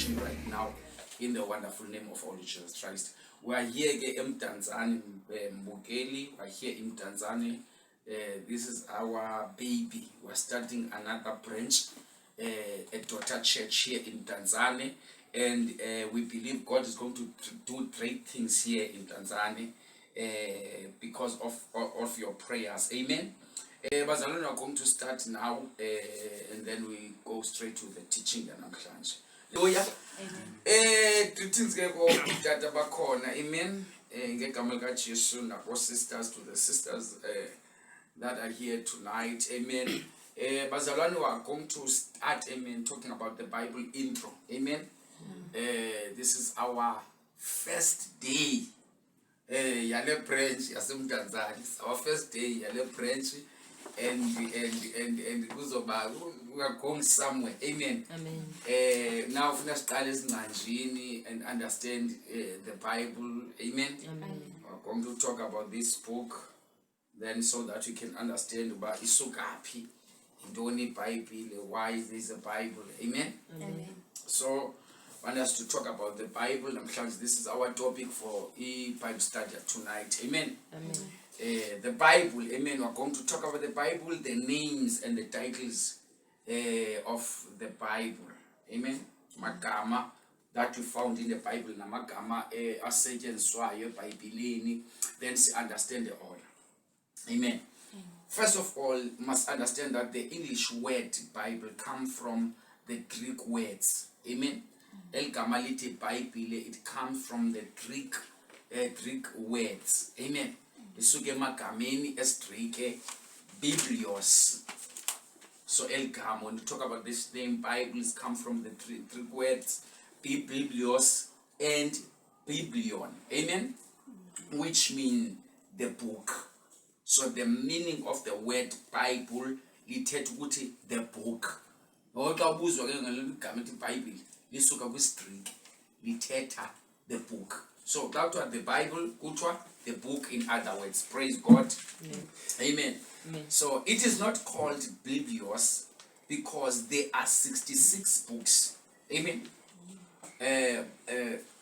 Right now, in the wonderful name of our Lord Jesus Christ, we are here in Mdantsane, Ngqunge. We are here in Mdantsane. This is our baby. We are starting another branch, a daughter church here in Mdantsane, and we believe God is going to do great things here in Mdantsane because of your prayers. Amen. Bazalwane, we are going to start now, and then we go straight to the teaching. Hallelujah. Greetings ke go tata bakhona. Amen. Ngegama lika Jesu nabo sisters, to the sisters that are here tonight. Amen. Bazalwane, we are going to start, amen, talking about the Bible intro. Amen. This is our first day. Yale branch yaseMdantsane. It's our first day yale branch, and we are going somewhere. Amen. Amen. Now finish Ngqunge and understand the Bible. Amen. Amen. We're going to talk about this book, then, so that you can understand about isukapi, indoni Bible, why there is a Bible. Amen. Amen. So I want us to talk about the Bible. This is our topic for Bible study tonight. Amen. Amen. The Bible. Amen. We're going to talk about the Bible, the names and the titles of the Bible. Amen. Magama that we found in the Bible, namagama asetshenziswayo eBhayibhelini, then understand the order. Amen. First of all, must understand that the English word Bible comes from the Greek words. Amen. El gama lithi Bible, it comes from the Greek words. Amen. Isuke emagameni esiGrike Biblios. So el gama, when you talk about this name, Bibles come from the Greek words Biblios and Biblion. Amen. Which mean the book. So the meaning of the word Bible, lithetha ukuthi the book. Ngoba ubuzwa ke ngaleli gama lithi Bible, lisuka kwisiGrike, lithetha the book. So that was the Bible, kuthiwa the book, in other words. Praise God. Amen. Amen. So it is not called Biblios because there are 66 books. Amen.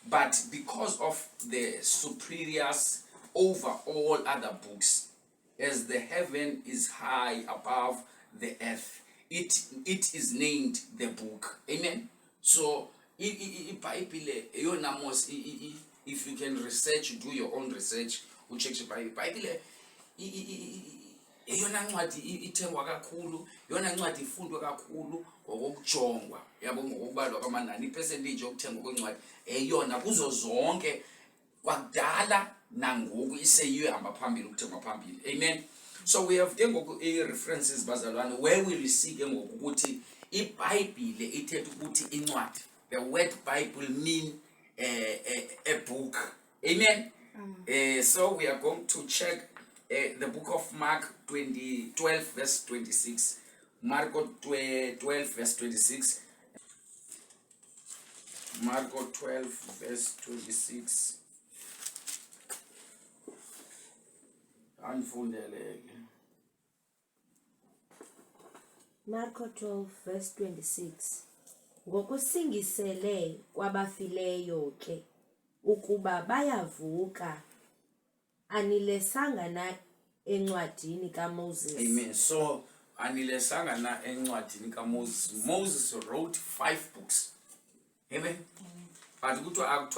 But because of the superiors over all other books, as the heaven is high above the earth, it is named the book. Amen. So if you can research, do your own research, you check the Bible. Eyona ncwadi ithengwa kakhulu, yona ncwadi ifundwa kakhulu ngokujongwa, yabo ngokubalwa kwamanani, ipercentage yokuthengwa kwencwadi eyona kuzo zonke kwakudala nangoku iseyiwe hamba phambili ukuthengwa phambili. Amen. So we have ke ngoku references bazalwane where we see ke ngoku ukuthi iBhayibhile ithetha ukuthi incwadi. The word Bible mean a book. Amen. So we are going to check the book of Mark 12 verse 26. Mark 12 verse 26. Mark 12 verse 26. Mark 12 verse 26. Ngokusingisele kwabafileyo ke ukuba bayavuka, anilesanga na encwadini kaMoses. Amen. So anilesanga na encwadini kaMoses. Moses wrote 5 books. Amen. But kuthiwa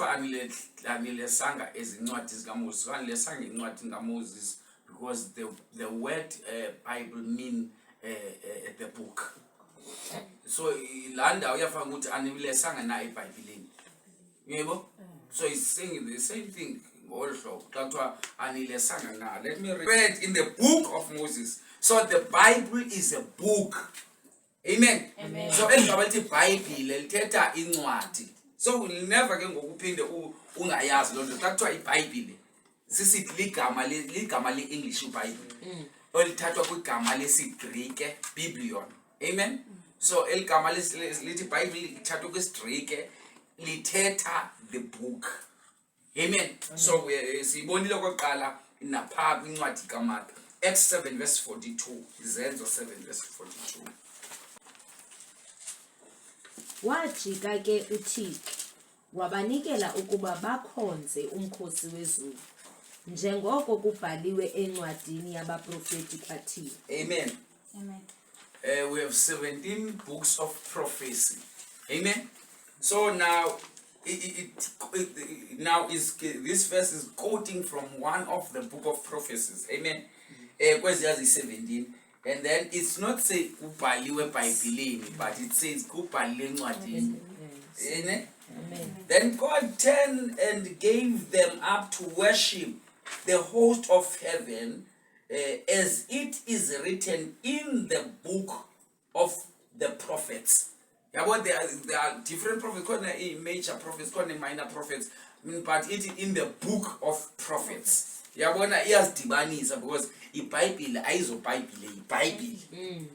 anilesanga ezincwadi zikaMoses. Anilesanga encwadini kaMoses because the word Bible mean the book. So landa uyafanga ukuthi anilesanga na eBhayibhelini. Yebo? So he's saying the same thing also. Anilesanga na. Let me read in the book of Moses. So the Bible is a book. Amen. Amen. So eligama lithi Bible lithetha incwadi. So we'll never ke ngokuphinde ungayazi lo nto. Kuthiwa iBhayibhile sisithi ligama le-English iBhayibhile. Olithathwa kwigama lesiGrike Biblion. Amen. So eligama lithi Bible lithatha kwesiGrike lithetha the book. Amen. So siyibonile okokuqala napha kwincwadi kaMatha. Acts 7 verse 42. Izenzo 7 verse 42. Wajika ke uThixo wabanikela ukuba bakhonze umkhosi wezulu njengoko kubhaliwe encwadini yabaprofeti kaThixo. Amen. Amen. We have 17 books of prophecy. Amen. So now this verse is quoting from one of the book of prophecies. Amen. Kwezi 17. And then it's not say kubhaliwe eBhayibhelini, but it says kubhaliwe encwadini. Amen. Amen. Then God turned and gave them up to worship the host of heaven, as it is written in the book of the prophets. Yeah, well, there are different prophets, called major prophets, called minor prophets, but it is in the book of prophets. Yeah, well, iyasidibanisa because iBhayibhile ayizobhayibhile iBhayibhile.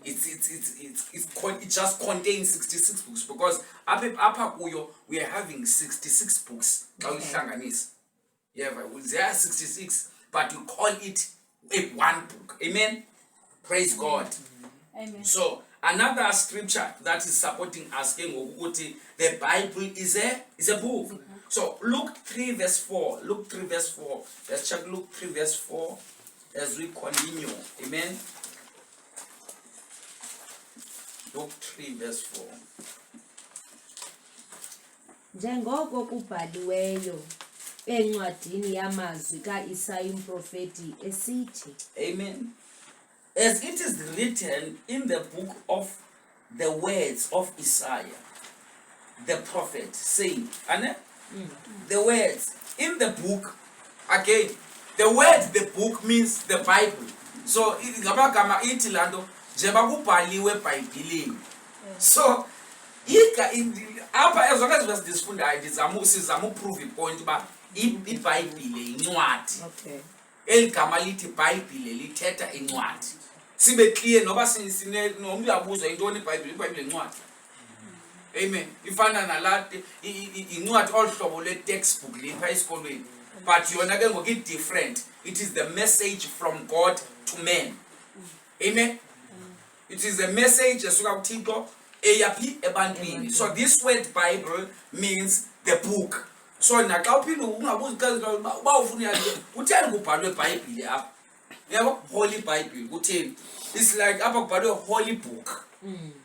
It just contains 66 books because apha kuyo we are having 66 books. Yeah, there are 66, but we call it a one book. Amen. Praise God. Amen. So another scripture that is supporting us the Bible is a book. So Luke 3 verse 4. Luke 3 verse 4. Let's check Luke 3 verse 4 as we continue. Amen. Luke 3 verse 4. Njengoko kubhaliweyo encwadini yamazwi kaIsaya umprofeti esithi. Amen. As it is written in the book of the words of Isaiah, the prophet, saying, the words in the book, again, the word, the book means the Bible. So, ngabagama ithi lando njeba kubhaliwe eBhayibhelini. So, apha ezona sizifundayo sizama uprove ipoint uba iBhayibhile incwadi. Okay. Eligama lithi iBhayibhile lithetha incwadi. Sibe clear noba nomntu uyabuzwa intoni iBhayibhile incwadi. Amen. Ifana nalati incwadi olhlobo le-textbook lapha esikolweni. But yona ke ngoku different. It is the message from God to man. Amen. It is a message esuka kuThixo eyaphi ebantwini. So this word Bible means the book. So naxa uphinde ungabuza uba ufuna kutheni kubhalwe eBhayibhile apha. Yabo Holy Bible kutheni? It's like apha kubhalwe holy book.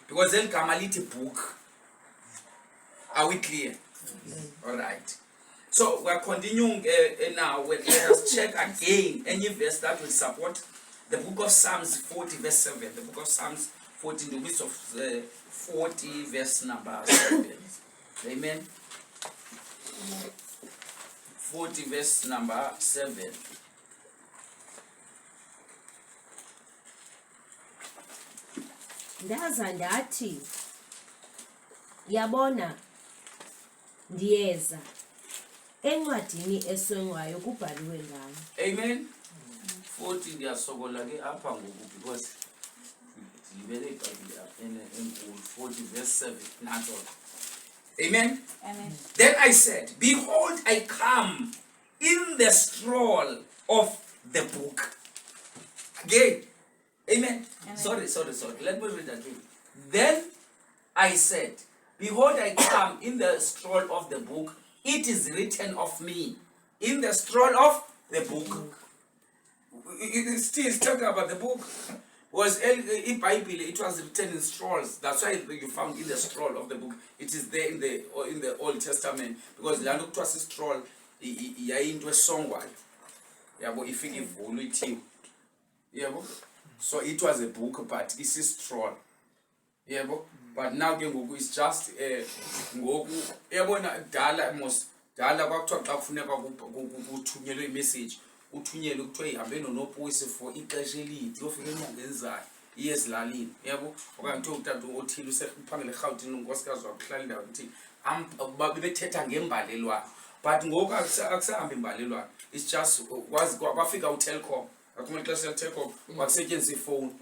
Because eligama lithi book. Are we clear? All right. So we are continuing now. Let us check again any verse that will support the book of Psalms 40 verse 7. The book of Psalms 40, the midst of 40 verse number 7. Amen. 40 verse number 7. Ndaza ndathi yabona ndiyeza encwadini esongwayo kubhaliwe ngami. Amen. 40 ndiyasokola ke apha ngoku because libele iBhayibhile apha enkulu 40 verse 7 nazo. Amen. Amen. Then I said, behold, I come in the scroll of the book. Again. Amen. Amen. Sorry. Let me read again. Then I said, behold, I come in the scroll of the book. It is written of me in the scroll of the book. It still talking about the book. Was in Bible, it was written in scrolls. That's why you found in the scroll of the book. It is there in the Old Testament because the look was a scroll. Into a song. Yabo ifike ivulwe ithiwe. Yabo. So it was a book, but it's a scroll. Yabo. But now ke ngoku is just ngoku yabona dala kwakuthiwa xa kufuneka kuthunyelwe imessage uthunyelwe kuthiwa ihambe nonoposi for ixesha elide yofika enyanga ezayo iye ezilalini yabo okanye kuthiwa utata othile usephangele eRhawutini unkosikazi wakuhlala indawo ukuthi babethetha ngembalelwano but ngoku akusahambi imbalelwano. It's just kwafika uTelkom akumele xa siyatheko wakusetyenziswa ifowuni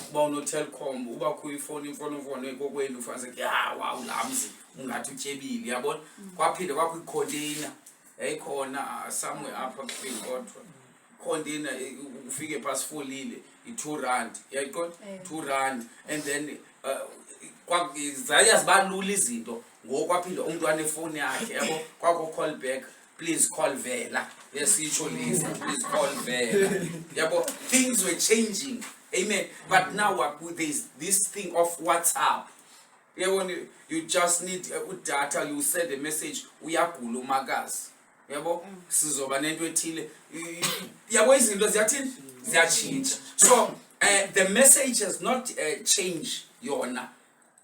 uba unotelcom uba kuyifowuni imfonomfono ekokwenu ufanele ya wow laa mzi ungathi utyebile yabona kwaphinde kwakho icontainer yayikhona somewhere apha kufini kodwa container ufike phaa sifolile i-R2 yayiqonda R2 and then zayaziba lula izinto ngoku kwaphinde umntu anefowuni yakhe yabo kwakho call back please call Vela yesitsho lisa please call Vela yabo things were changing amen but now there's this thing of WhatsApp yabo you just need data you send a message uyagula umakazi yabo sizoba nento ethile yabo izinto ziyathini ziyatshintsha so the message has not changed yona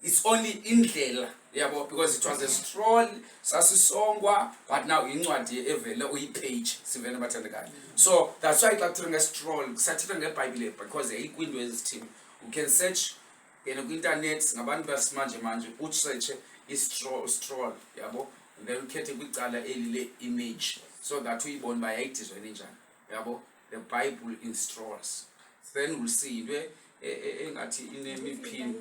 it's only indlela yabo because it was a scroll sasisongwa but now incwadi evele uyipage sivele bathandekayo so that's why xa kuthiwa nge-scroll kusathetha ngebhayibhile because yayikwiinto ezithile you can search ku-internet ngabantu basimanje manje usearche i-scroll yabo and then ukhethe kwicala eli le-image so that uyibone uba yayidizayine njani yabo the bible in scrolls then we'll see into engathi inemiphini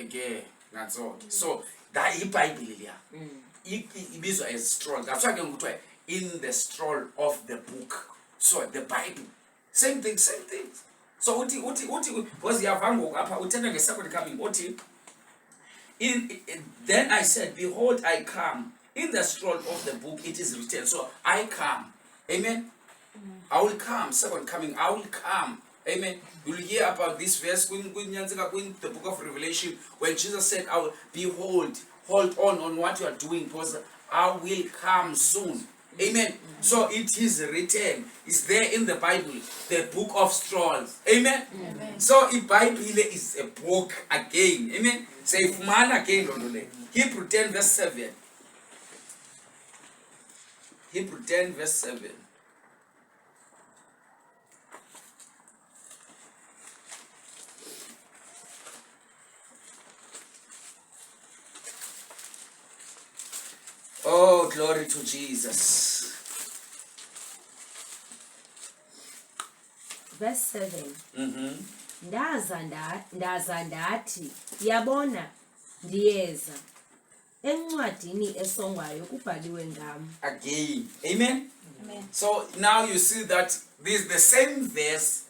ke ngazonke so that ibhayibhile liya ibizwa as scroll that's why ke ngikuthiwa in the scroll of the book so the bible same thing so uthi because yava ngoku apha uthetha nge-second coming uthi then I said behold I come in the scroll of the book it is written so I come amen I will come second coming I will come amen you'll hear about this verse in the book of Revelation when Jesus said I will behold hold on what you are doing because I will come soon amen so it is written it's there in the Bible the book of scrolls amen so iBhayibhile is a book again amen sayifumana again loo nto leyo Hebrew 10 verse 7 Hebrew 10 verse 7 Oh, glory to Jesus. Verse 7. Ndaza ndathi yabona ndiyeza encwadini esongwayo kubhaliwe ngam. Again. Amen. So now you see that this is the same verse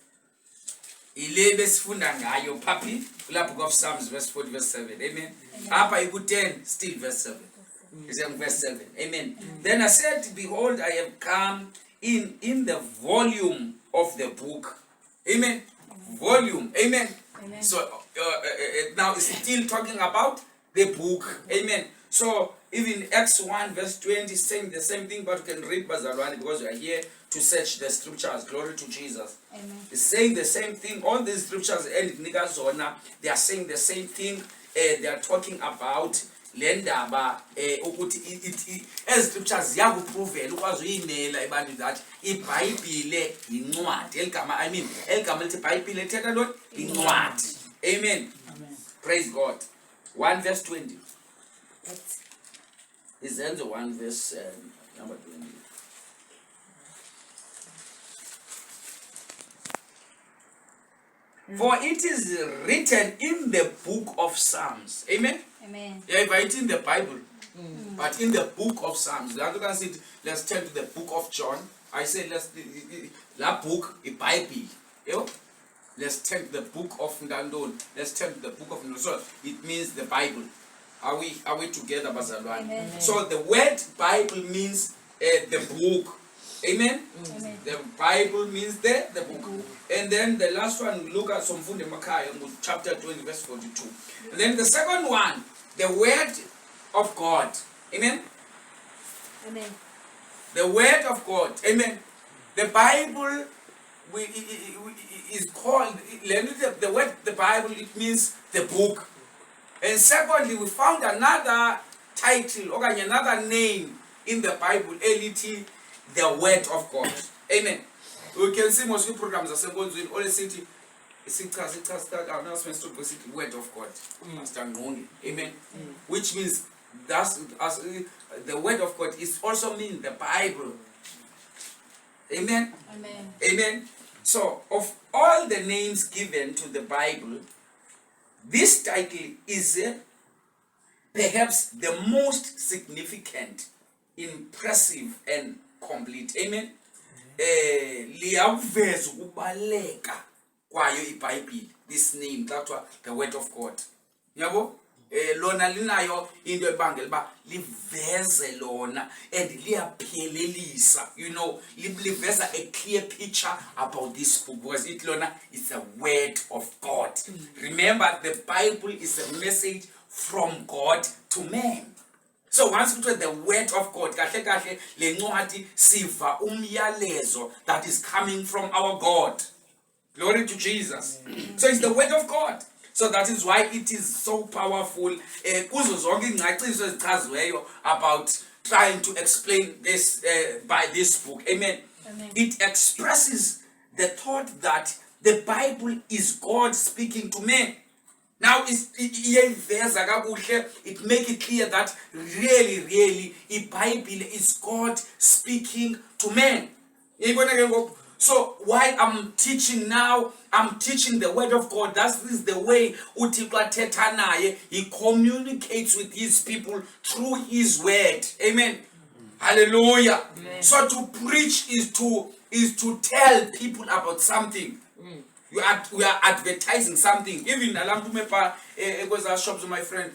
ile sifunda ngayo papi kula book of Psalms verse 40 verse 7. Amen. Apa iku 10 still verse 7. It's in verse 7. Amen. Then I said, behold, I have come in the volume of the book. Amen. Volume. Amen. So now it's still talking about the book. Amen. So even Acts 1 verse 20 is saying the same thing, but you can read Bazalwani because we are here to search the scriptures. Glory to Jesus. Amen. It's saying the same thing. All these scriptures they are saying the same thing. They are talking about lendaba ukuthi as scriptures ziyakupruvela ukwazi uyimela ebantwini that iBhayibhile incwadi eligama lithi iBhayibhile lithetha ntoni incwadi amen praise God 1 verse 20 izenzo 1 verse number 20 for it is written in the book of Psalms amen. Amen. Yeah, but it's in the Bible. But in the book of Psalms. Let's turn to the book of John. I say that book is Bible. Let's turn to the book of Mdantsane. Let's turn to the book of Mdantsane. So it means the Bible. Are we together, Bazalwani? So the word Bible means the book. Amen? Amen. The Bible means the book. And then the last one, we look at Somfunde Makaya, chapter 20, verse 42. And then the second one, the word of God. Amen? Amen. The word of God. Amen. The Bible is called, the word, the Bible, it means the book. And secondly, we found another title, or another name in the Bible, LET, the word of God. Amen. We can see most programs are saying, all the city, announcements to visit the word of God. Master Ngqunge. Amen. Which means that's the word of God is also mean the Bible. Amen? Amen. Amen. So, of all the names given to the Bible, this title is perhaps the most significant, impressive, and complete. Amen. Liyakuveza ukubaleka kwayo iBhayibheli, this name kuthiwa the word of God. Yabo? Lona linayo into ebangela ba liveze lona and liyaphelelisa, liveza a clear picture about this book, because it lona is a word of God. Remember, the Bible is a message from God to man. So once we the word of God, kahle kahle le ncwadi siva umyalezo that is coming from our God. Glory to Jesus. So it's the word of God. So that is why it is so powerful. Kuzo zonke ingcaciso ezichaziweyo about trying to explain this by this book. Amen. Amen. It expresses the thought that the Bible is God speaking to men. Now it makes it clear that really, the Bible is God speaking to men. So while I'm teaching now, I'm teaching the word of God. That is the way he communicates with his people through his word. Amen. Hallelujah. Amen. So to preach is to tell people about something. We are advertising something. Even it was our shops with my friend.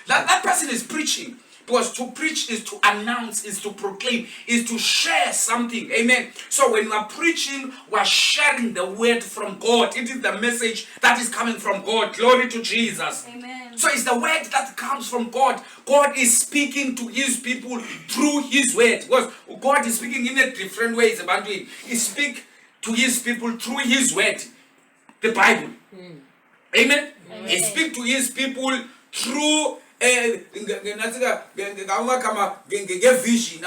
That person is preaching. Because to preach is to announce, is to proclaim, is to share something. Amen. So when we are preaching, we are sharing the word from God. It is the message that is coming from God. Glory to Jesus. Amen. So it's the word that comes from God. God is speaking to his people through his word. Because God is speaking in a different ways about it. He speaks to his people through his word, the Bible. Amen. He speaks to his people through vision.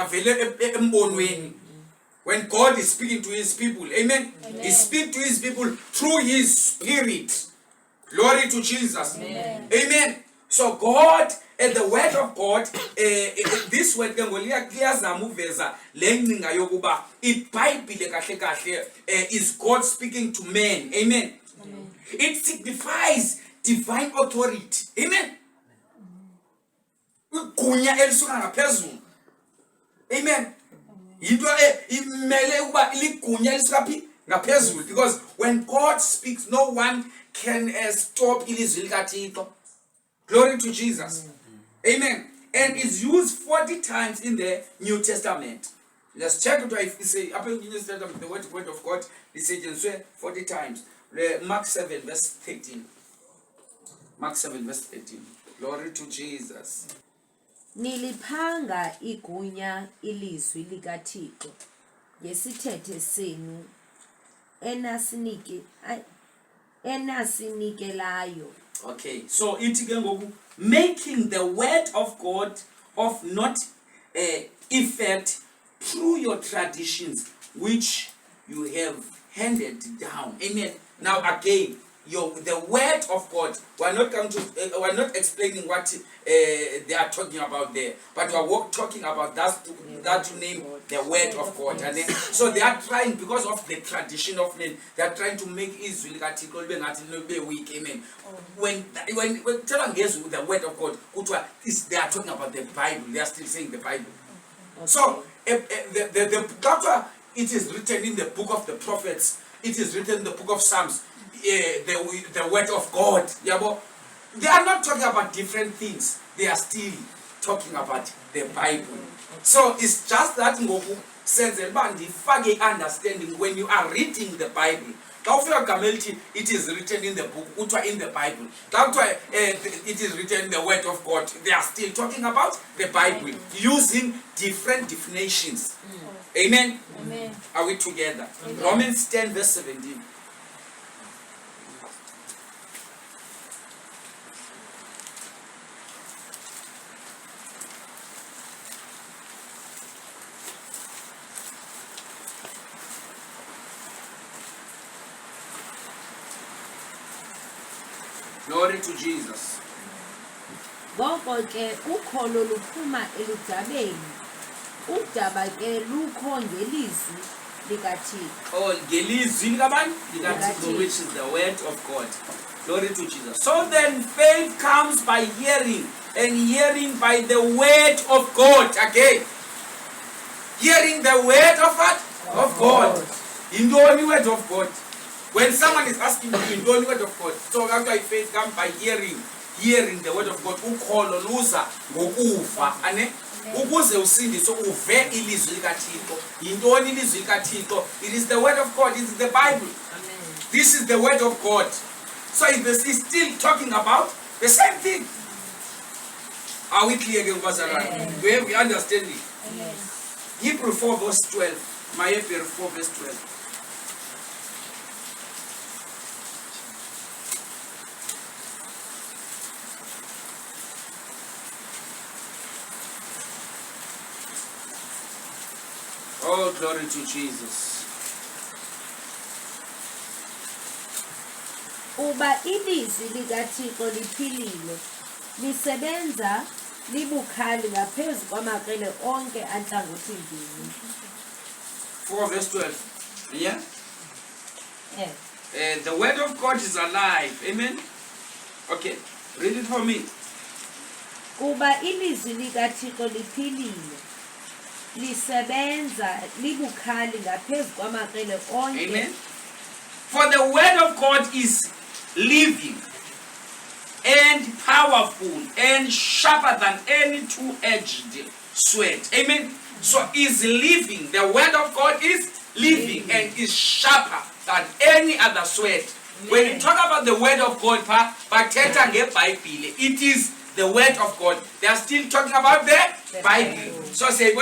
When God is speaking to his people, amen. He speaks to his people through his spirit. Glory to Jesus. Amen. Amen. So God, the word of God, this word liyazamuveza lengcinga yokuba iBhayibhile kahle kahle is God speaking to men. Amen. It signifies divine authority. Amen. Ngqunge elisuka ngaphezulu. Amen. Into imele ukuba iligunya elisuka phi ngaphezulu, because when God speaks, no one can stop ilizwi likaThixo. Glory to Jesus. Amen. And it's used 40 times in the New Testament. Let's check it. If you say up in the New Testament, the word of God is said 40 times. Mark 7 verse 13. Mark 7 verse 13. Glory to Jesus. Niliphanga igunya ilizwi likaThixo ngesithethe senu enasinikelayo. Okay, so it making the word of God of not effect through your traditions which you have handed down. Amen. Now again, the word of God. We're not explaining what they are talking about there, but we are talking about that to name the word of God. And then, so they are trying, because of the tradition of men, they are trying to make Israel weak. Amen. When telling the word of God, they are talking about the Bible. They are still saying the Bible. Okay. So the it is written in the book of the prophets. It is written in the book of Psalms. The word of God. They are not talking about different things. They are still talking about the Bible. So it's just that ngoku senze bandifake understanding when you are reading the Bible. It is written in the book, in the Bible. That's why it is written in the word of God. They are still talking about the Bible using different definitions. Amen. Amen. Are we together? Amen. Romans 10 verse 17. Glory to Jesus. ngoko ke ukholo luphuma eludabeni udaba ke lukho ngelizwi likaThixo Oh, ngelizwi likabani? LikaThixo, which is the word of God. Glory to Jesus. So then faith comes by hearing, and hearing by the word of God. Again, hearing the word of what? Of God. In the only word of God. When someone is asking you in the only word of God, so after faith comes by hearing the word of God. Ukholo luza ngokuva, ane? Ukuze usindiswe uve ilizwi likaThixo. Yintoni ilizwi likaThixo? It is the word of God. It is the Bible. Amen. This is the word of God. So it's still talking about the same thing. Are we clear again, Bazalwane? We understand it. Amen. Hebrew 4 verse 12. My Hebrew 4 verse 12. Oh, glory to Jesus. uba ilizwi likaThixo liphilile lisebenza libukhali ngaphezu kwamaqele onke antlangothi mbini 4 verse 12. Yeah? yes. The word of God is alive. Amen? Okay. Read it for me. kuba ilizwi likaThixo liphilile lisebenza libukhali ngaphezu kwamaqele onke Amen. For the word of God is living and powerful and sharper than any two-edged sword. Amen. So is living. The word of God is living and is sharper than any other sword. When you talk about the word of God, it is the word of God. They are still talking about the Bible. So say, do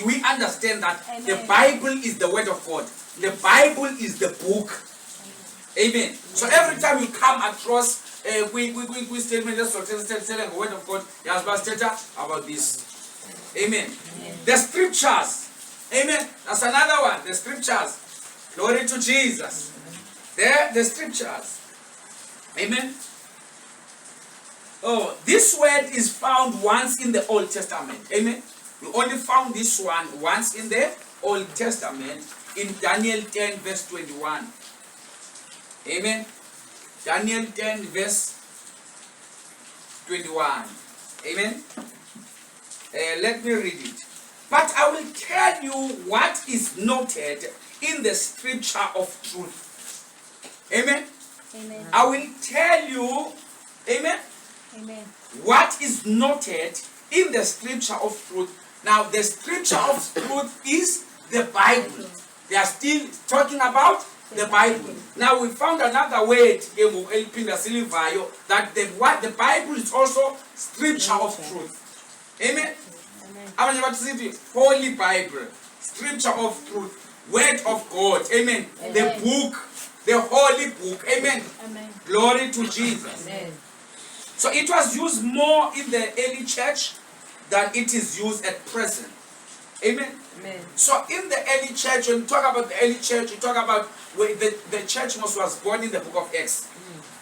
we understand that the Bible is the word of God? The Bible is the book. Amen. So every time you come across we statement telling the word of God, you must about this. Amen. The scriptures. Amen. That's another one. The scriptures. Glory to Jesus. The scriptures. Amen. Oh, this word is found once in the Old Testament. Amen. We only found this one once in the Old Testament in Daniel 10 verse 21. Amen. Daniel 10 verse 21. Amen. Let me read it. But I will tell you what is noted in the scripture of truth. Amen. Amen. I will tell you, amen, Amen. what is noted in the scripture of truth. Now, the scripture of truth is the Bible. They are still talking about the Bible. Now, we found another word that the Bible is also scripture of truth. Amen. Amen. Holy Bible, scripture of truth, word of God. Amen. The book, the holy book. Amen. Amen. Glory to Jesus. Amen. So it was used more in the early church than it is used at present. Amen. Amen. So in the early church, when you talk about the early church, you talk about where the church was born in the book of Acts.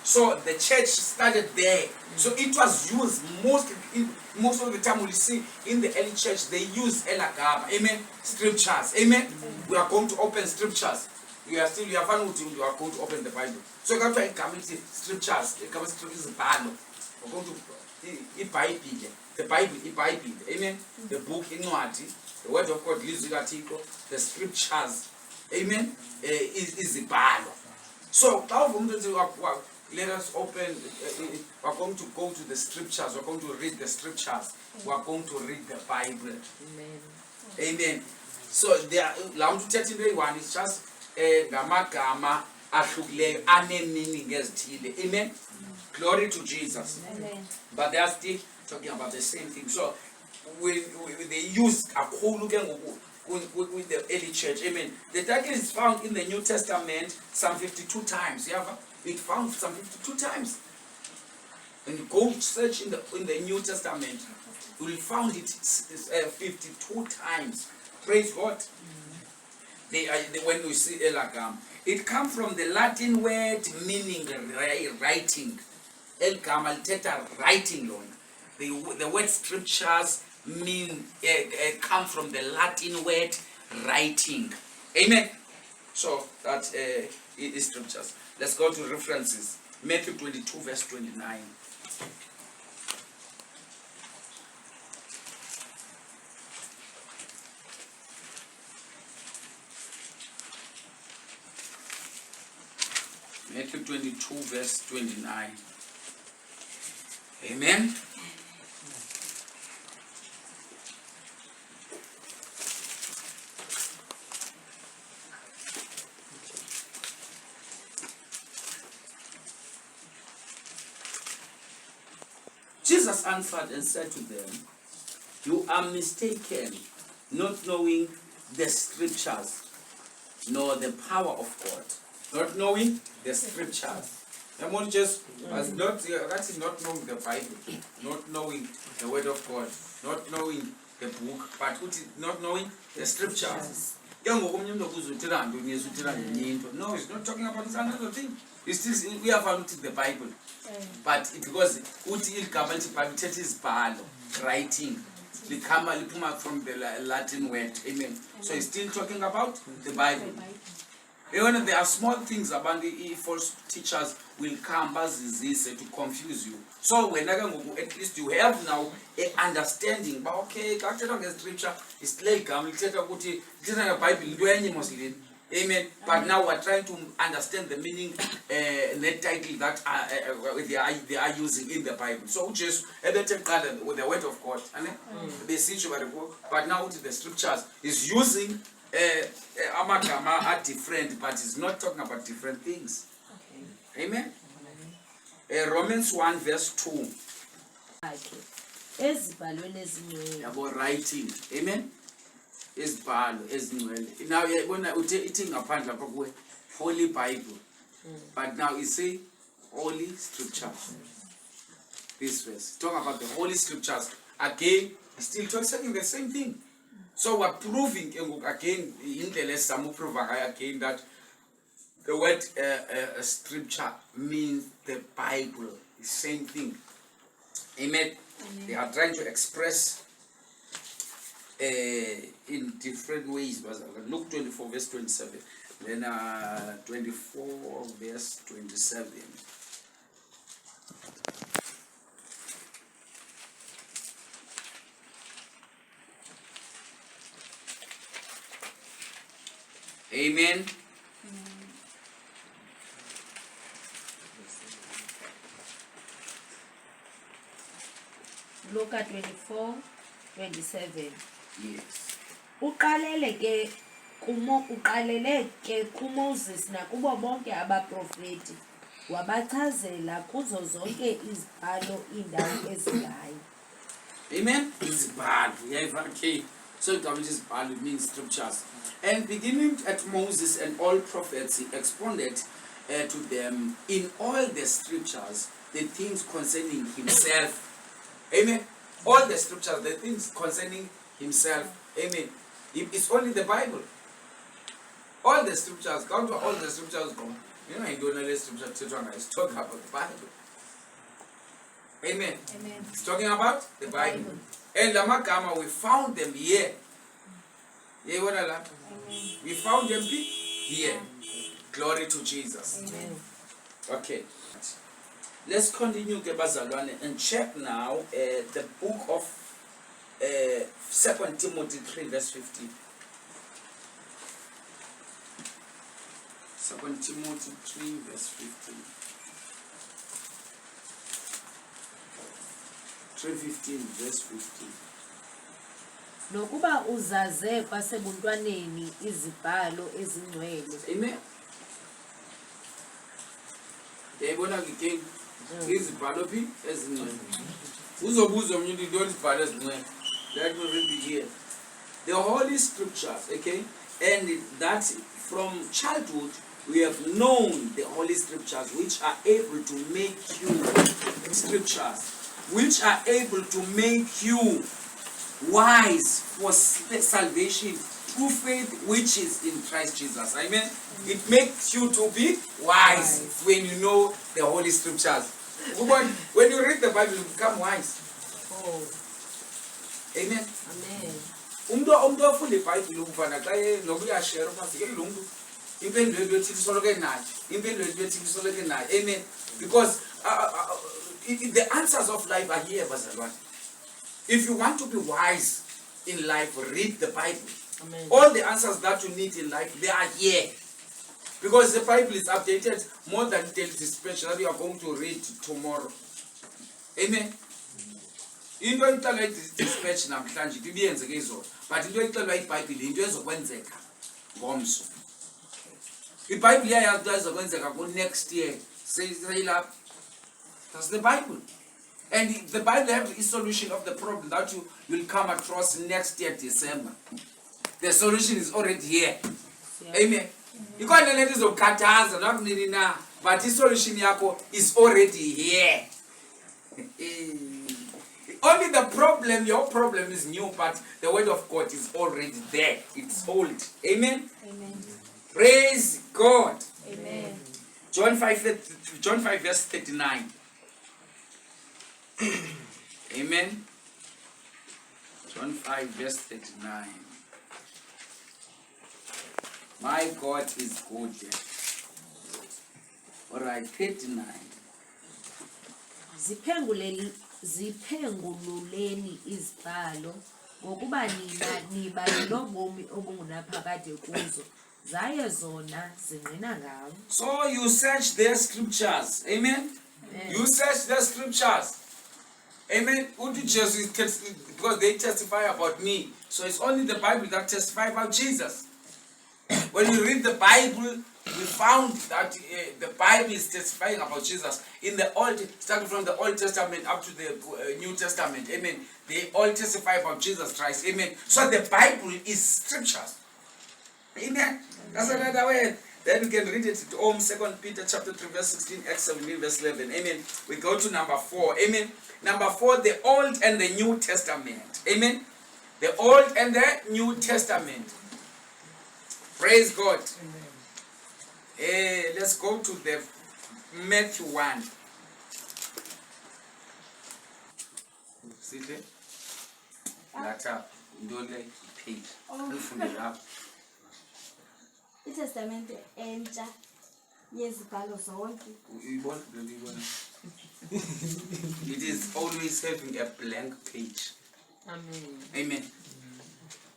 So the church started there. So it was used most of the time. We see in the early church they use elagaba. Amen. Scriptures. Amen. We are going to open scriptures. You are going to open the Bible. So you have to come into scriptures. You come scriptures Bible. We're going to the Bible. Amen. The book in the word of God lives with the scriptures. Amen. Is the Bible. So let us open. We're going to go to the scriptures. We're going to read the scriptures. We're going to read the Bible. Amen. Amen. So there, one is just gamagama ahlukileyo ane-meaning ezithile. Amen. Glory to Jesus. Amen. But they are still talking about the same thing. So they use a whole with the early church. Amen. The title is found in the New Testament some 52 times. You have it found some 52 times. When you go search in the New Testament, you will find it 52 times. Praise God. When we see elagam, it comes from the Latin word meaning writing. El gama lithetha writing lona. The word scriptures mean come from the Latin word writing. Amen. So that is scriptures. Let's go to references. Matthew 22 verse 29. Matthew 22 verse 29. Amen. Jesus answered and said to them, "You are mistaken, not knowing the scriptures, nor the power of God." Not knowing the scriptures. I'm not just as not knowing the Bible, not knowing the word of God, not knowing the book, but not knowing the scriptures. No, it's not talking about this another thing. It's still we have looked at the Bible. But because writing, from the Latin word, amen. So he's still talking about the Bible. Even there are small things about the false teachers will come as this to confuse you. So when at least you have now an understanding. But okay, scripture is like the Bible, amen. But now we're trying to understand the meaning, the title that they are using in the Bible. So just with the word of God, but now the scriptures is using amagama are different, but it's not talking about different things. Okay. Amen. Romans 1 verse 2. About writing. Amen. Now eating upon Holy Bible. But now you see Holy Scriptures. This verse. Talking about the Holy Scriptures. Again, still talking the same thing. So we're proving again in the lesson again that the word scripture means the Bible. The same thing. Amen. They are trying to express in different ways. Luke 24 verse 27. Then 24 verse 27. Amen. Luke 24, 27. Yes. Uqalele ke kuMoses nakubo bonke abaprofeti wabachazela kuzo zonke izibhalo iindawo ezingayo. Amen. Izibhalo. Okay. So it means scriptures. And beginning at Moses and all prophets, he expounded to them in all the scriptures the things concerning himself. Amen. All the scriptures, the things concerning himself. Amen. It's only the Bible. All the scriptures, come to all the scriptures come. You know, I don't know the scripture it's talking about the Bible. Amen. Amen. It's talking about the Bible. And Lamakama, we found them here. We found them here. Glory to Jesus. Amen. Okay. Let's continue and check now the book of 2 Timothy 3 verse 15. 2 Timothy 3 verse 15. 3:15 verse 15. Nokuba uzaze kwasebuntwaneni izibhalo ezingcwele. Amen. Yayibona ngike izibhalo phi ezingcwele. Uzobuza umuntu into izibhalo ezingcwele. Let me read it here. The Holy Scriptures, okay? And that from childhood we have known the Holy Scriptures which are able to make you wise for salvation through faith which is in Christ Jesus. Amen. It makes you to be wise when you know the Holy Scriptures. When you read the Bible, you become wise. Oh, Amen. amen. Umuntu ofunda iBhayibheli ukufana xa nokuya share ufasike lo muntu impendulo ethi soloke nayo impendulo ethi soloke nayo. Amen. Because the answers of life are here, bazalwane. If you want to be wise in life, read the Bible. Amen. All the answers that you need in life, they are here. Because the Bible is updated more than daily dispatch that you are going to read tomorrow. Amen. Into ixelwa dispatch namhlanje ibiyenzeke izolo, but into ixelwa iBhayibheli into ezokwenzeka ngomso. iBhayibheli iyayazi xa ezokwenzeka ku next year. Sayilapha. That's the Bible. And the Bible has a solution of the problem that you will come across next year, December. The solution is already here. Yeah. Amen. You can't let it go kataza, not needing now, but the solution yako is already here. Only the problem, your problem is new, but the word of God is already there. It's old. Amen. Amen. Praise God. Amen. John 5 verse 39. Amen. John 5 verse 39. My God is good. Alright, 39. Ziphengululeni izibhalo ngokuba nina niba nobomi obungunaphakade kuzo zaye zona zingqina ngawo. So you search the scriptures. Amen. Amen. You search the scriptures. Amen. Who did Jesus because they testify about me. So it's only the Bible that testifies about Jesus. When you read the Bible, we found that the Bible is testifying about Jesus in the Old, starting from the Old Testament up to the New Testament. Amen. They all testify about Jesus Christ. Amen. So the Bible is scriptures. Amen. That's another way. Then we can read it at home. 2 Peter chapter 3 verse 16, Acts 17 verse 11. Amen. We go to number 4. Amen. Number 4, the Old and the New Testament. Amen. The Old and the New Testament. Praise God. Let's go to the Matthew 1. See there? That's up. Don't like page. Up. iTestamente entsha yezibhalo zonke. It is always having a blank page. Amen. Amen.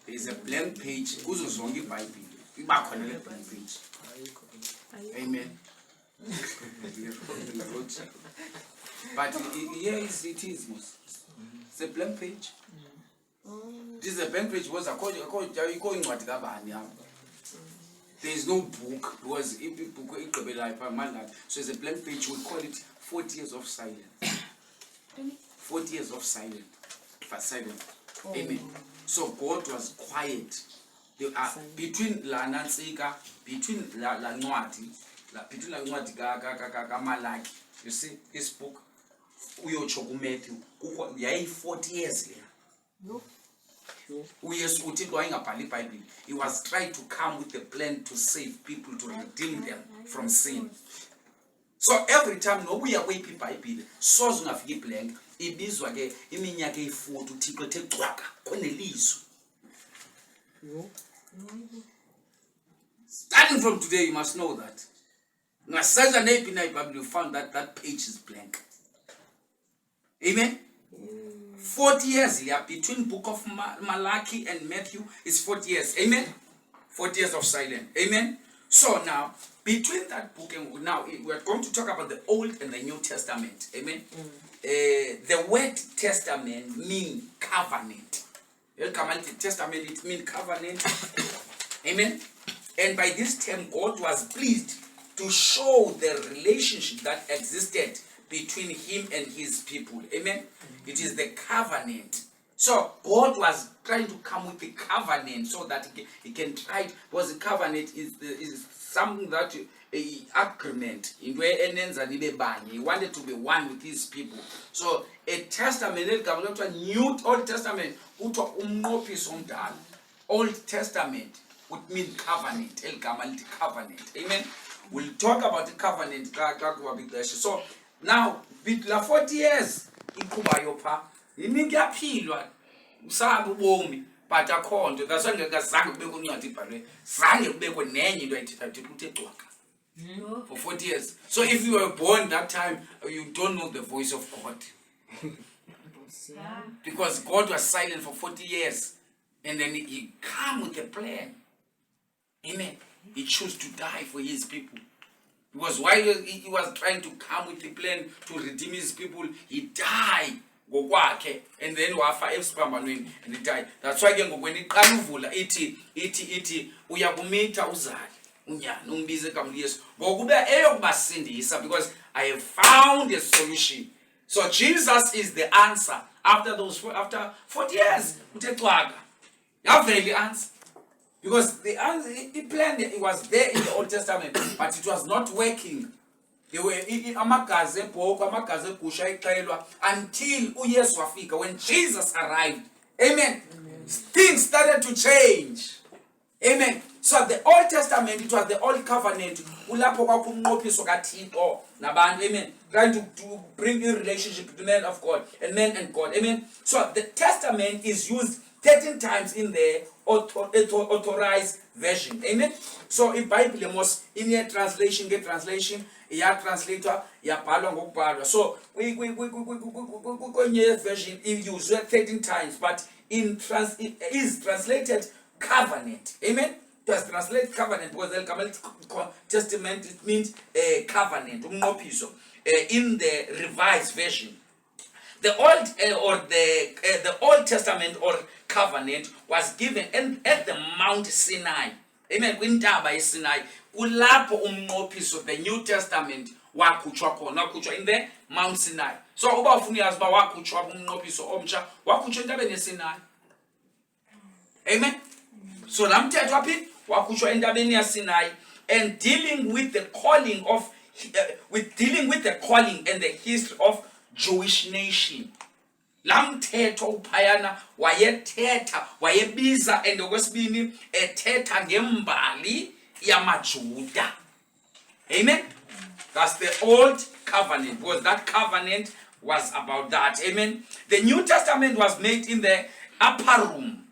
There is a blank page. Kuzo zonke iBhayibheli iba khona le blank page. Amen. But yes, it is. It's a blank page. It is a blank page because there is no book because if the book is so it's a blank page. We call it 40 years of silence. 40 years of silence. For silence. Amen. So God was quiet. There are between la Nansika, between la Ngqunge, between la Ngqunge ka Malaki. You see this book. Uyotsho ku Matthew. Yayi 40 years here. No. He was trying to come with a plan to save people, to redeem them from sin. So every time no we are waiting iBhayibheli so zingafika iblank ibizwa ke iminyaka eyi40 uThixo ethe cwaka konelizwe. Starting from today you must know that. Ngasearcha nayiphi na iBhayibheli you found that that page is blank. Amen. 40 years here between book of Malachi and Matthew is 40 years. Amen. 40 years of silence. Amen. So now, between that book and now we're going to talk about the Old and the New Testament. Amen. The word testament means covenant. Testament, it means covenant. Amen. And by this term, God was pleased to show the relationship that existed between him and his people. Amen. It is the covenant. So God was trying to come with the covenant so that he can try, because the covenant is something that agreement in where he wanted to be one with his people. So a testament, New Old Testament, Old Testament would mean covenant. Covenant. Amen. We'll talk about the covenant. So Now bitla 40 years iqhubayo pha yini kuyaphilwa usaba ubomi but akho nto that's why ngekazange kubekho incwadi ibhalwe zange kubekho nenye into ayithetha uthe cwaka for 40 years. So if you were born that time, you don't know the voice of God. Because God was silent for 40 years. And then he came with a plan. Amen. He chose to die for his people. Because while he was trying to come with the plan to redeem his people, he died. And then wafa esiphambanweni and he died. That's why when iqala uvula ithi uyakumitha uzali unyana umbize igama likaYesu ngokuba eyokubasindisa because I have found a solution. So Jesus is the answer. After 40 years uthe cwaka yavela i-answer. Because the answer, the plan, it was there in the Old Testament, but it was not working. There were amagazi ebhokhwe, amagazi egusha ixhelwa until uYesu wafika. When Jesus arrived, amen, things started to change. Amen. So the Old Testament, it was the Old Covenant. Ulapho kwakumnqophiso kaThixo nabantu, amen, trying to bring in relationship between men of God and men and God, amen. So the Testament is used 13 times in the authorized version, amen. So in Bible most in your translation get translation ya translator yabhalwa ngokubhalwa. So kwenye version it used 13 times, but it is translated covenant, amen. It was translated covenant because the Testament it means covenant umnqophiso in the revised version. The Old Testament or covenant was given at the Mount Sinai. Amen. Kwintaba yeSinai kulapho umnqophiso the New Testament wakhutshwa khona, wakhutshwa in the Mount Sinai. So uba ufuna uyazi uba wakhutshwa umnqophiso omtsha wakhutshwa entabeni yeSinai. Amen. So lamthetho aphi wakhutshwa entabeni yeSinai and dealing with the calling and the history of Jewish nation. Lamthetho uphayana wayebiza and okwesibini ethetha ngembali yamaJuda. Amen. That's the Old Covenant, because that covenant was about that. Amen. The New Testament was made in the upper room.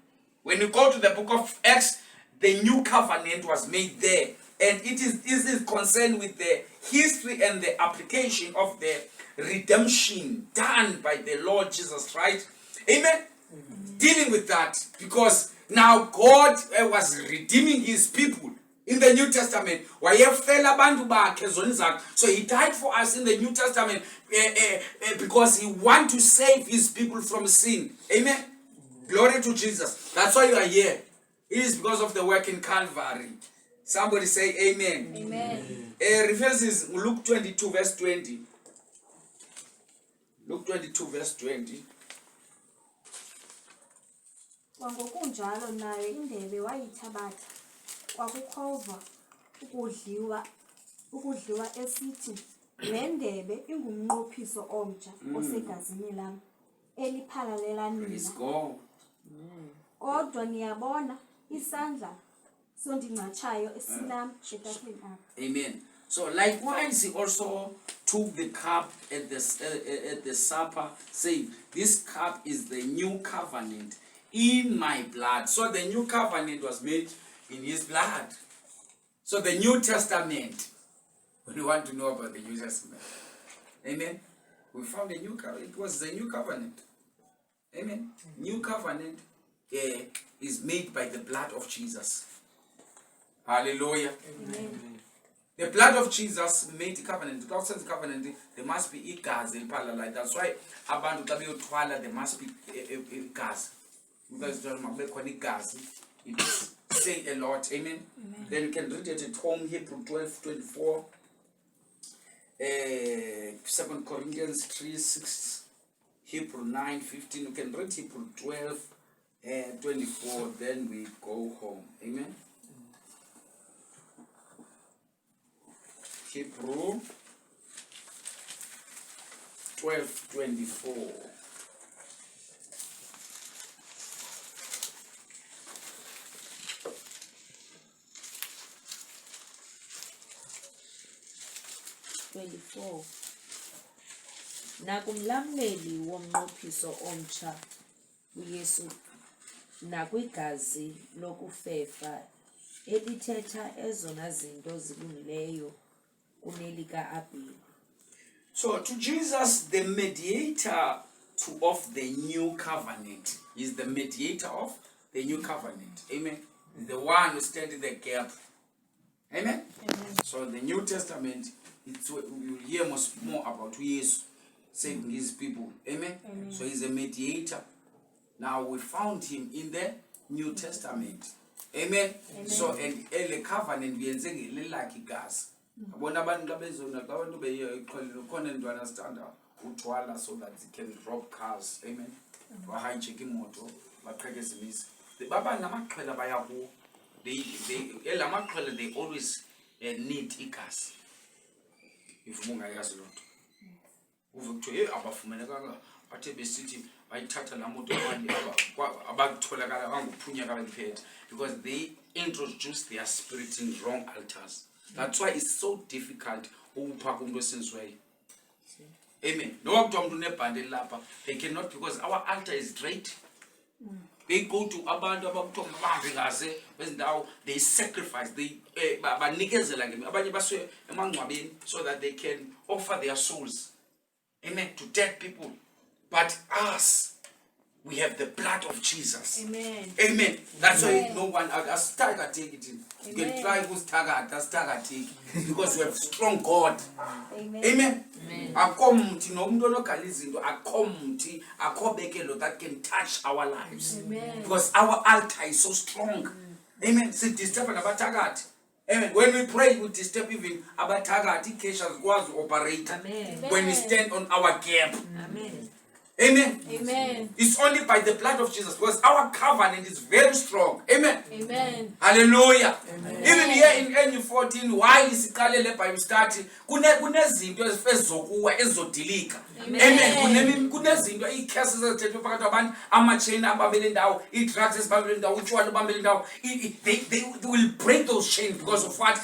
When you go to the book of Acts, the New Covenant was made there, and it is concerned with the history and the application of the redemption done by the Lord Jesus Christ. Amen. Dealing with that, because now God was redeeming his people in the New Testament. So he died for us in the New Testament because he wants to save his people from sin. Amen. Glory to Jesus. That's why you are here. It is because of the work in Calvary. Somebody say amen. Amen. References Luke 22 verse 20. Luke 22 verse 20. Kwangokunjalo naye indebe wayithabatha kwakukhova ukudliwa esithi le ndebe ingumnqophiso omtsha osegazini lam eliphalalela nina. Kodwa niyabona isandla sondincatshayo esinam etafileni apha. Amen. So likewise he also took the cup at the supper, saying, "This cup is the new covenant in my blood." So the new covenant was made in his blood. So the New Testament, when you want to know about the New Testament, amen, we found a new covenant. It was the new covenant. Amen. New covenant is made by the blood of Jesus. Hallelujah. Amen. The blood of Jesus made the covenant. God says the covenant, there must be igazi eliphalalayo. That's why abantu xa beyothwala there must be igazi. Because igazi, it say a lot. Amen. Then you can read it at home, Hebrew 12:24, 2 Corinthians 3:6, Hebrew 9:15. You can read Hebrew 12:24. Then we go home. Amen. Hebrew 12:24. nakumlamleli womnqophiso omtsha uYesu nakwigazi lokufefa elithetha ezona zinto zilungileyo kunelika Abheli. So to Jesus, the mediator of the new covenant. He's the mediator of the new covenant. Amen. He's the one who stands in the gap. Amen. Amen. So the New Testament, you hear more about who he is saving his people. Amen. Amen. So he's a mediator. Now we found him in the New Testament. Amen. Amen. So and the covenant we like gas. Abona abantu labezona abantu beyiqhelile khona into understand uthwala so that they can rob cars. Amen. Ba hijack imoto baqhekeza imisi. Baba namaqhela bayaku they elamaqhela they always need igas. If mungayazi lonto. Uvukuthiwe abafumaneka bathe besithi bayithatha la moto abakutholakala banguphunyaka baliphethe because they introduce their spirit in wrong altars. That's why it's so difficult ukupha umuntu osenziweyo. Amen. No kuthiwa umuntu unebhande lapha they cannot because our altar is straight. They go to abantu abakuthiwa mabambe ngaze bezindawo they sacrifice they banikezela ngemi abanye basuye emangcwabeni so that they can offer their souls. Amen. To dead people. But us, we have the blood of Jesus. Amen. Amen. That's why Amen. no one has target take it in. You can try who's target, that's target take. Because we have strong God. Amen. Amen. Amen. Akomti no mntu onokalizinto akomti akobekelo that can touch our lives. Amen. Because our altar is so strong. Amen. Si disturb abathakathi. Amen. When we pray, we disturb even abathakathi ikeshas kwazi operate. Amen. When we stand on our gap. Amen. Amen. Amen. It's only by the blood of Jesus because our covenant is very strong. Amen. Amen. Hallelujah. Even here in Ngqunge 14, while isiqalele Bible study, kunezinto ezizokuwa ezodilika. Amen. Kunezinto icases ezithethwe phakathi kwabantu amachain ababele ndawo, drugs ezibambele ndawo, utshwala ubambele ndawo. They will break those chains because of what?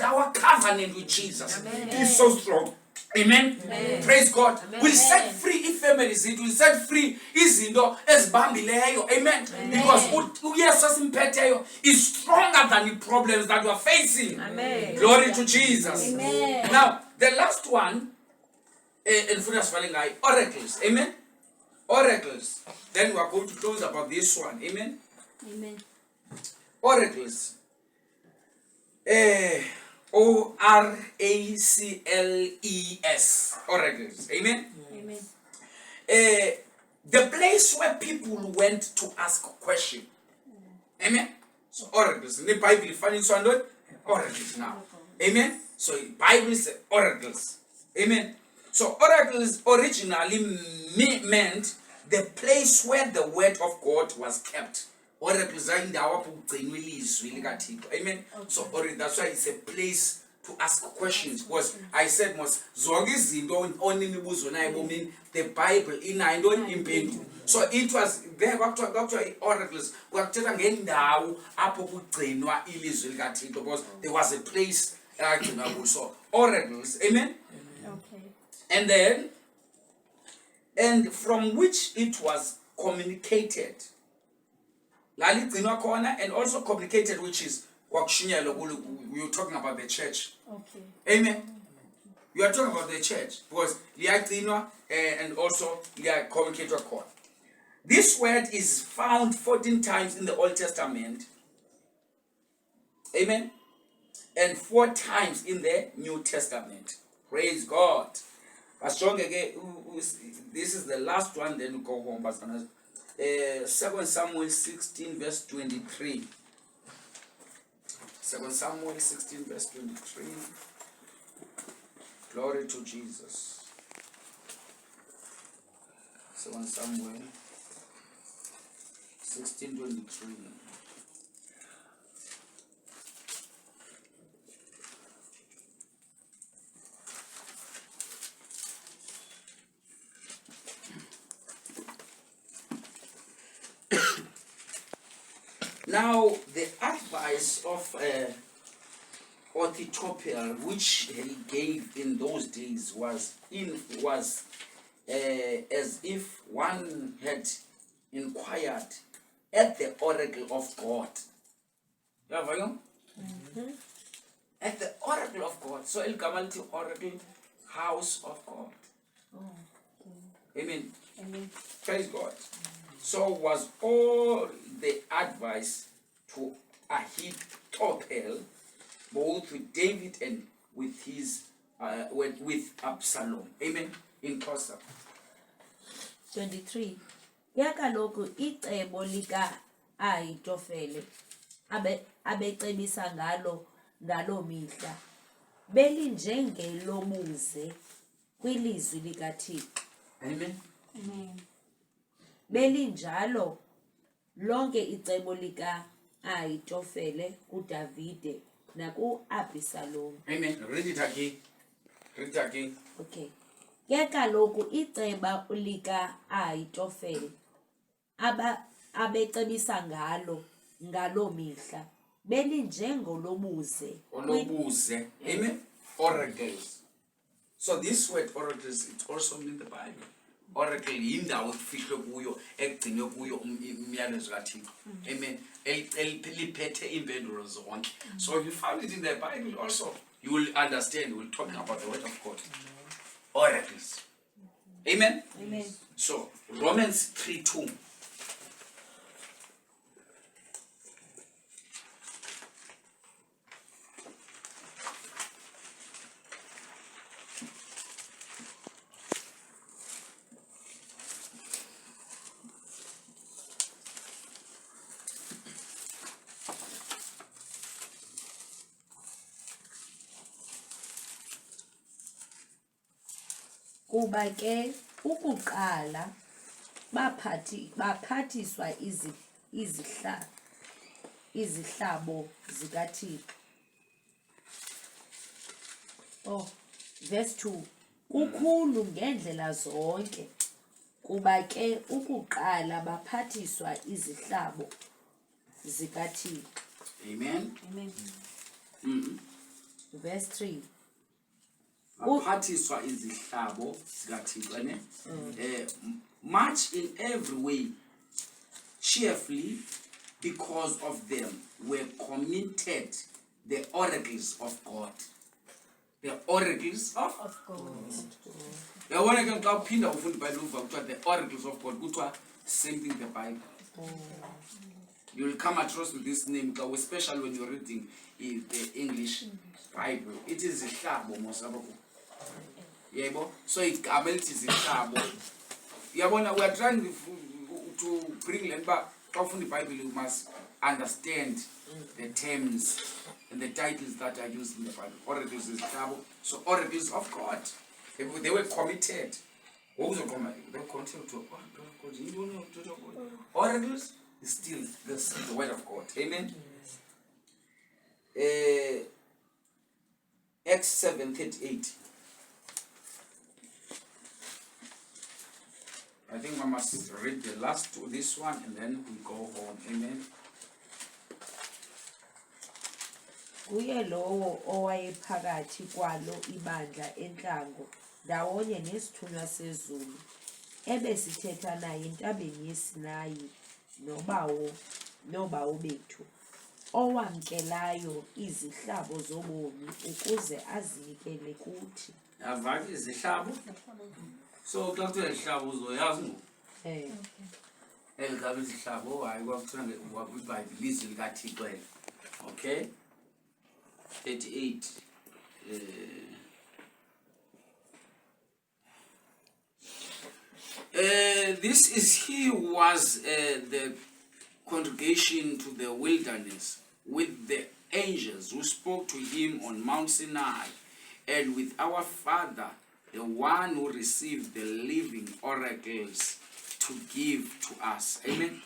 Our covenant with Jesus is so strong. Amen. Amen. Praise God. Amen. We'll set free families. It will set free izinto ezibambileyo. Amen. Because uYesu simphetheyo is stronger than the problems that we are facing. Amen. Glory to Jesus. Amen. Now, the last one, oracles. Amen. Oracles. Then we are going to close about this one. Amen. Amen. Oracles. ORACLES. Oracles. Amen. Amen. The place where people went to ask a question. Amen. So oracles. In the Bible, funny sound oracles now. Amen. So the Bible says oracles. Amen. So oracles originally meant the place where the word of God was kept. Oracles are in the hour. Amen. So that's why it's a place to ask questions. Because I said most only the Bible in impendu. So it was there oracles. Because there was a place so oracles. Amen. Okay. And then and from which it was communicated. And also complicated, which is we were talking about the church. Okay. Amen. You are talking about the church because and also communicated. This word is found 14 times in the Old Testament. Amen. And 4 times in the New Testament. Praise God. This is the last one, then we go home. 2 Samuel 16 verse 23. 2 Samuel 16 verse 23. Glory to Jesus. 2 Samuel 16:23. Now, the advice of Ahithophel, which he gave in those days, was as if one had inquired at the oracle of God. Yava yo? At the oracle of God. So el gamalti oracle, house of God. Amen. Amen. Praise God. So was all the advice to Ahithophel, both with David and with his with Absalom. Amen. In Kosa. 23 yakaloku icebo lika Ahitofele abecebisa ngalo mihla belinjengelobuze kwilizwi likaThixo. Amen. Amen. Belinjalo lonke icebo lika Ahitofele kuDavide naku-Absalom. Amen. Read it again. Read it again. Okay. Ke kaloku iceba lika Ahitofele abecebisa ngalo mihla belinjengolobuze. Olobuze. Amen. Oracles. So this word oracles, it also means the Bible. Oracle yindawo efihlwe kuyo egcinwe kuyo umyalezo kaThixo. Amen. Liphethe impendulo zonke. So if you found it in the Bible also, you will understand. We're talking about the word of God. Oracles. Amen. Amen. So Romans 3:2. Kuba ke ukuqala baphathiswa izihlabo zikaThixo. Oh, verse 2. Kukhulu ngendlela zonke. Kuba ke ukuqala baphathiswa izihlabo zikaThixo. Amen. Amen. Verse 3. Baphathiswa izihlabo zikaThixo ne much in every way cheerfully because of them were committed the oracles of God. The oracles of God. yabona ke xa uphinda ufunda iBhayibhile uva kuthiwa the oracles of God kuthiwa same thing the Bible. You will come across with this name, especially when you're reading the English Bible. It is ihlabo mosabako. Yebo, so igama elithi izihlabo. Yabona, we are trying to bring land back. Xa ufunda iBhayibhile, you must understand the terms and the titles that are used in the Bible. Oracles is izihlabo. So oracles of God. They were committed. What was the comment? They were committed to oracles is still the word of God. Amen. Acts 7:38. I think I must read the last two, this one, and then we go home. Amen. Kuye lowo owayephakathi kwalo ibandla entlango ndawonye nesithunywa sezulu ebesithetha naye entabeni yeSinayi nobawo bethu owamkelayo izihlabo zobomi ukuze azinikele kuthi. Avaki izihlabo. So xa kuthiwa izihlabo uzoyazi ngoku. Eligaba izihlabo hayi kwakuthiwa kwiBhayibhile izwi likaThixo. Okay. 38. This is he who was the congregation to the wilderness with the angels who spoke to him on Mount Sinai, and with our father, the one who received the living oracles to give to us. Amen.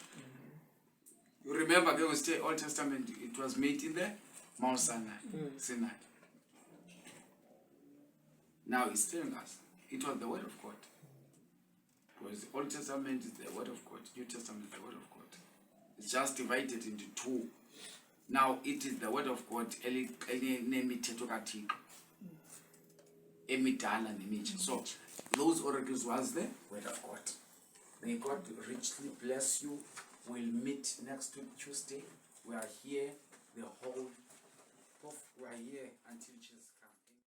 You remember there was the Old Testament, it was made in the Mount Sinai. Now it's telling us it was the word of God. Because the Old Testament is the word of God, New Testament is the word of God. It's just divided into two. Now it is the word of God. So Those oracles was the word of God. May God richly bless you. We'll meet next week Tuesday. We are here the whole of we are here until Jesus.